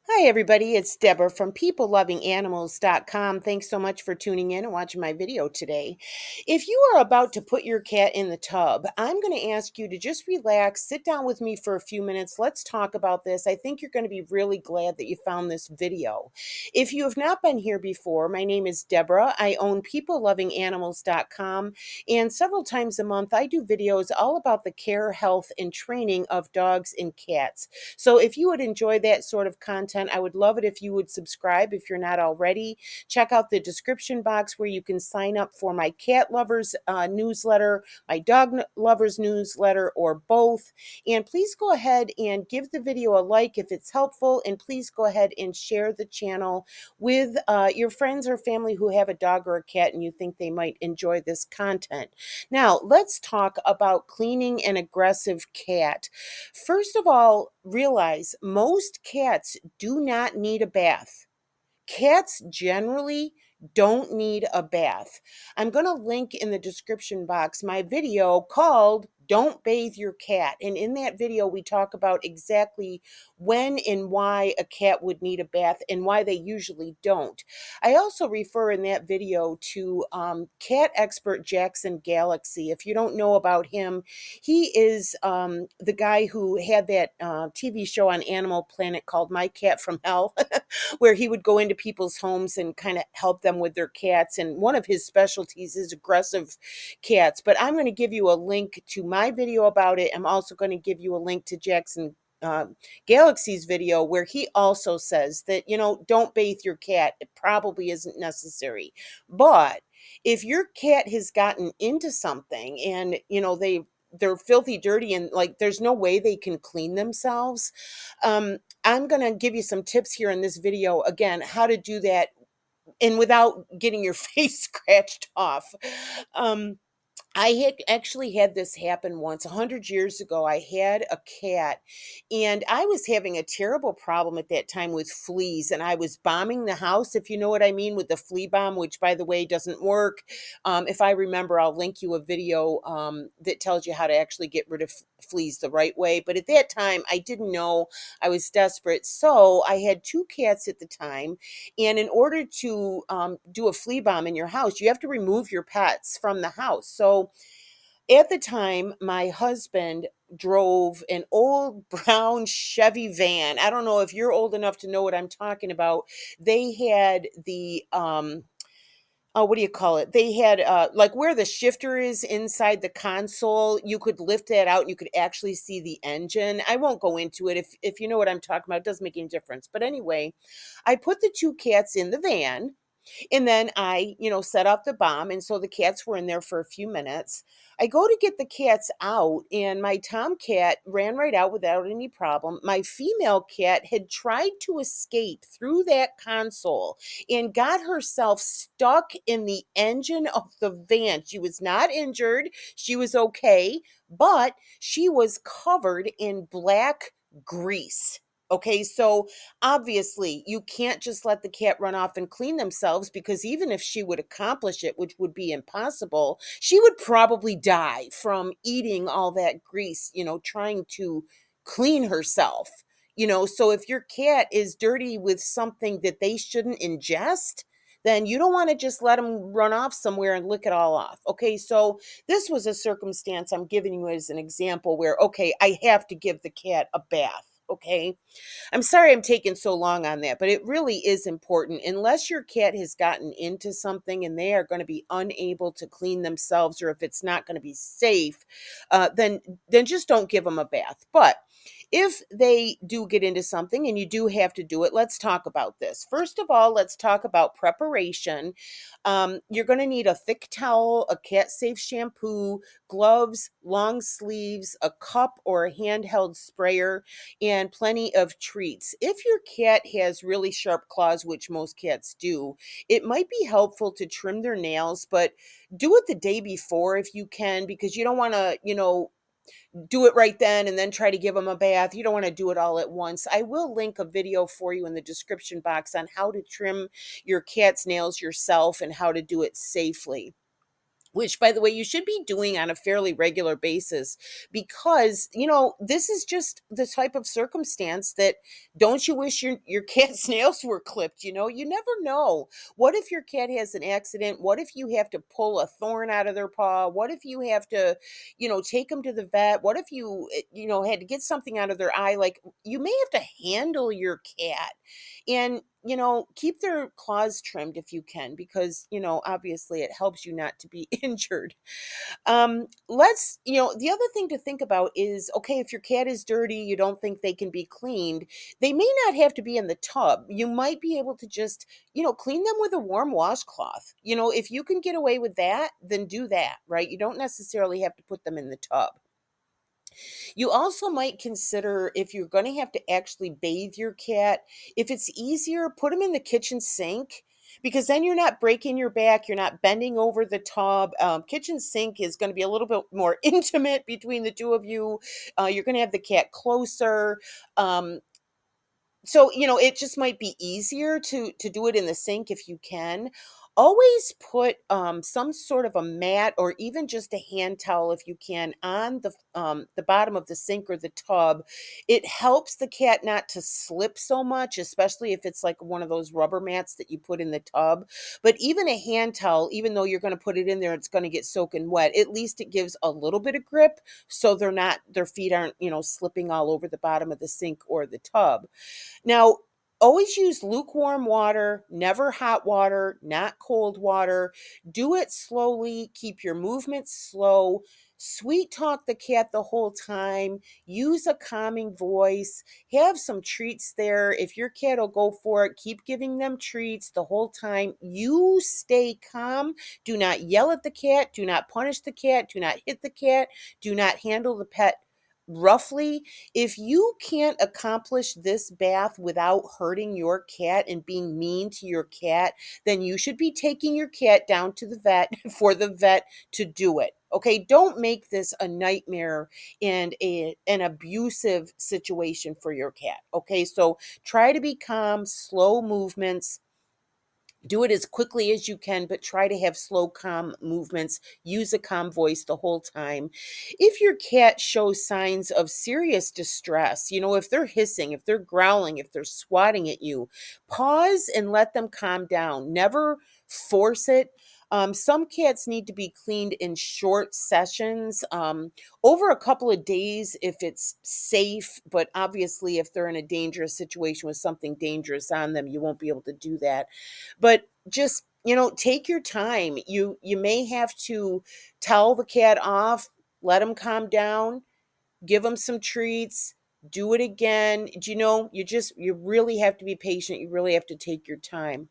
Hi, everybody. It's Debra from PeopleLovingAnimals.com. Thanks so much for tuning in and watching my video today. If you are about to put your cat in the tub, I'm going to ask you to just relax, sit down with me for a few minutes. Let's talk about this. I think you're going to be really glad that you found this video. If you have not been here before, my name is Debra. I own PeopleLovingAnimals.com, and several times a month I do videos all about the care, health, and training of dogs and cats. So if you would enjoy that sort of content, I would love it if you would subscribe if you're not already. Check out the description box where you can sign up for my cat lovers newsletter, my lovers newsletter, or both. And please go ahead and give the video a like if it's helpful. And please go ahead and share the channel with your friends or family who have a dog or a cat and you think they might enjoy this content. Now, let's talk about cleaning an aggressive cat. First of all, realize most cats do not need a bath. Cats generally don't need a bath. I'm going to link in the description box my video called Don't Bathe Your Cat. And in that video, we talk about exactly when and why a cat would need a bath and why they usually don't. I also refer in that video to cat expert Jackson Galaxy. If you don't know about him, he is the guy who had that TV show on Animal Planet called My Cat from Hell. Where he would go into people's homes and kind of help them with their cats. And one of his specialties is aggressive cats. But I'm going to give you a link to my video about it. I'm also going to give you a link to Jackson Galaxy's video where he also says that, don't bathe your cat. It probably isn't necessary. But if your cat has gotten into something and, they're filthy dirty and like there's no way they can clean themselves. I'm going to give you some tips here in this video, again, how to do that and without getting your face scratched off. Um, I had actually had this happen once 100 years ago. I had a cat and I was having a terrible problem at that time with fleas, and I was bombing the house, if you know what I mean, with the flea bomb, which by the way doesn't work. If I remember, I'll link you a video that tells you how to actually get rid of fleas the right way. But at that time, I didn't know. I was desperate. So I had two cats at the time. And in order to do a flea bomb in your house, you have to remove your pets from the house. So at the time, my husband drove an old brown Chevy van. I don't know if you're old enough to know what I'm talking about. They had the oh, what do you call it? They had like where the shifter is inside the console, you could lift that out and you could actually see the engine. I won't go into it. If you know what I'm talking about, it doesn't make any difference. But anyway, I put the two cats in the van and then I, set off the bomb. And so the cats were in there for a few minutes. I go to get the cats out, and my tomcat ran right out without any problem. My female cat had tried to escape through that console and got herself stuck in the engine of the van. She was not injured, she was okay, but she was covered in black grease. Okay, so obviously, you can't just let the cat run off and clean themselves because even if she would accomplish it, which would be impossible, she would probably die from eating all that grease, trying to clean herself. So if your cat is dirty with something that they shouldn't ingest, then you don't want to just let them run off somewhere and lick it all off. Okay, so this was a circumstance I'm giving you as an example where, okay, I have to give the cat a bath. Okay, I'm sorry I'm taking so long on that, but it really is important. Unless your cat has gotten into something and they are going to be unable to clean themselves, or if it's not going to be safe, then just don't give them a bath. But if they do get into something and you do have to do it, let's talk about this. First of all, let's talk about preparation. You're going to need a thick towel, a cat safe shampoo, gloves, long sleeves, a cup or a handheld sprayer, and plenty of treats. If your cat has really sharp claws, which most cats do, it might be helpful to trim their nails, but do it the day before if you can, because you don't want to, do it right then and then try to give them a bath. You don't want to do it all at once. I will link a video for you in the description box on how to trim your cat's nails yourself and how to do it safely. which by the way you should be doing on a fairly regular basis, because this is just the type of circumstance that, don't you wish your cat's nails were clipped? You never know. What if your cat has an accident? What if you have to pull a thorn out of their paw? What if you have to take them to the vet? What if you had to get something out of their eye? Like, you may have to handle your cat, and keep their claws trimmed if you can, because obviously it helps you not to be injured. The other thing to think about is, okay, if your cat is dirty, you don't think they can be cleaned, they may not have to be in the tub. You might be able to just clean them with a warm washcloth. If you can get away with that, then do that, right? You don't necessarily have to put them in the tub. You also might consider, if you're going to have to actually bathe your cat, if it's easier, put them in the kitchen sink, because then you're not breaking your back, you're not bending over the tub. Kitchen sink is going to be a little bit more intimate between the two of you. You're going to have the cat closer. So it just might be easier to do it in the sink if you can. Always put some sort of a mat, or even just a hand towel if you can, on the bottom of the sink or the tub. It helps the cat not to slip so much, especially if it's like one of those rubber mats that you put in the tub. But even a hand towel, even though you're going to put it in there, it's going to get soaking wet, at least it gives a little bit of grip, so their feet aren't slipping all over the bottom of the sink or the tub. Now, always use lukewarm water, never hot water, not cold water. Do it slowly, keep your movements slow. Sweet talk the cat the whole time. Use a calming voice. Have some treats there. If your cat will go for it, keep giving them treats the whole time. You stay calm. Do not yell at the cat. Do not punish the cat. Do not hit the cat. Do not handle the pet roughly. If you can't accomplish this bath without hurting your cat and being mean to your cat, then you should be taking your cat down to the vet for the vet to do it. Okay, don't make this a nightmare and an abusive situation for your cat. Okay, so try to be calm, slow movements. Do it as quickly as you can, but try to have slow, calm movements. Use a calm voice the whole time. If your cat shows signs of serious distress, if they're hissing, if they're growling, if they're swatting at you, pause and let them calm down. Never force it. Some cats need to be cleaned in short sessions, over a couple of days if it's safe. But obviously, if they're in a dangerous situation with something dangerous on them, you won't be able to do that. But just take your time. You may have to towel the cat off, let him calm down, give him some treats, do it again. You really have to be patient. You really have to take your time.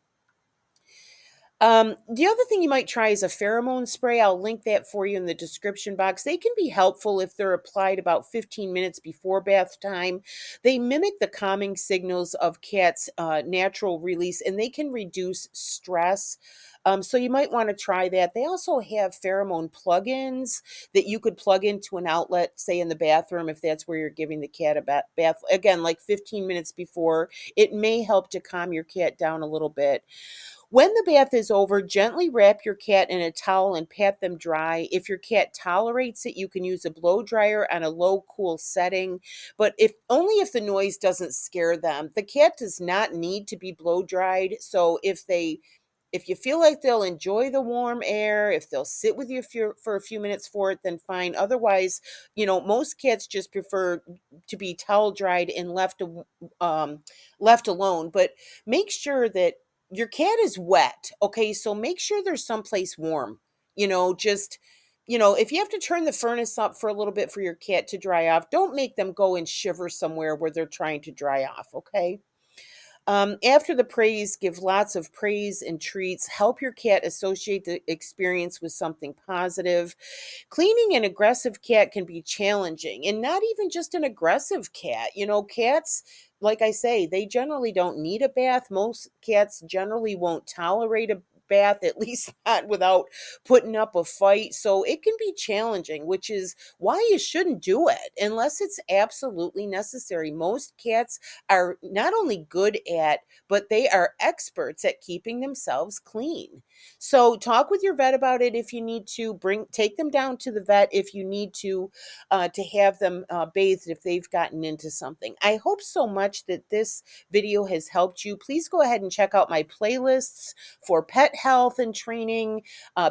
The other thing you might try is a pheromone spray. I'll link that for you in the description box. They can be helpful if they're applied about 15 minutes before bath time. They mimic the calming signals of cats' natural release, and they can reduce stress. So you might want to try that. They also have pheromone plugins that you could plug into an outlet, say in the bathroom, if that's where you're giving the cat a bath. Again, like 15 minutes before, it may help to calm your cat down a little bit. When the bath is over, gently wrap your cat in a towel and pat them dry. If your cat tolerates it, you can use a blow dryer on a low cool setting, but if only if the noise doesn't scare them. The cat does not need to be blow dried, so if you feel like they'll enjoy the warm air, if they'll sit with you for a few minutes for it, then fine. Otherwise, most cats just prefer to be towel dried and left alone. But make sure that your cat is wet. Okay, so make sure there's someplace warm. Just if you have to turn the furnace up for a little bit for your cat to dry off, don't make them go and shiver somewhere where they're trying to dry off. Okay. After the praise, give lots of praise and treats. Help your cat associate the experience with something positive. Cleaning an aggressive cat can be challenging, and not even just an aggressive cat. Cats, like I say, they generally don't need a bath. Most cats generally won't tolerate bath, at least not without putting up a fight. So it can be challenging, which is why you shouldn't do it unless it's absolutely necessary. Most cats are not only good at, but they are experts at keeping themselves clean. So talk with your vet about it if you need to. Take them down to the vet if you need to have them bathed if they've gotten into something. I hope so much that this video has helped you. Please go ahead and check out my playlists for pet health and training,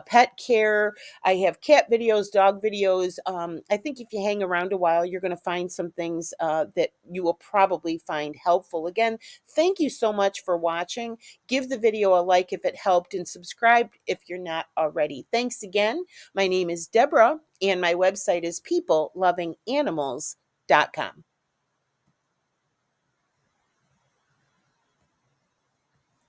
pet care. I have cat videos, dog videos. I think if you hang around a while, you're going to find some things that you will probably find helpful. Again, thank you so much for watching. Give the video a like if it helped and subscribe if you're not already. Thanks again. My name is Debra and my website is peoplelovinganimals.com.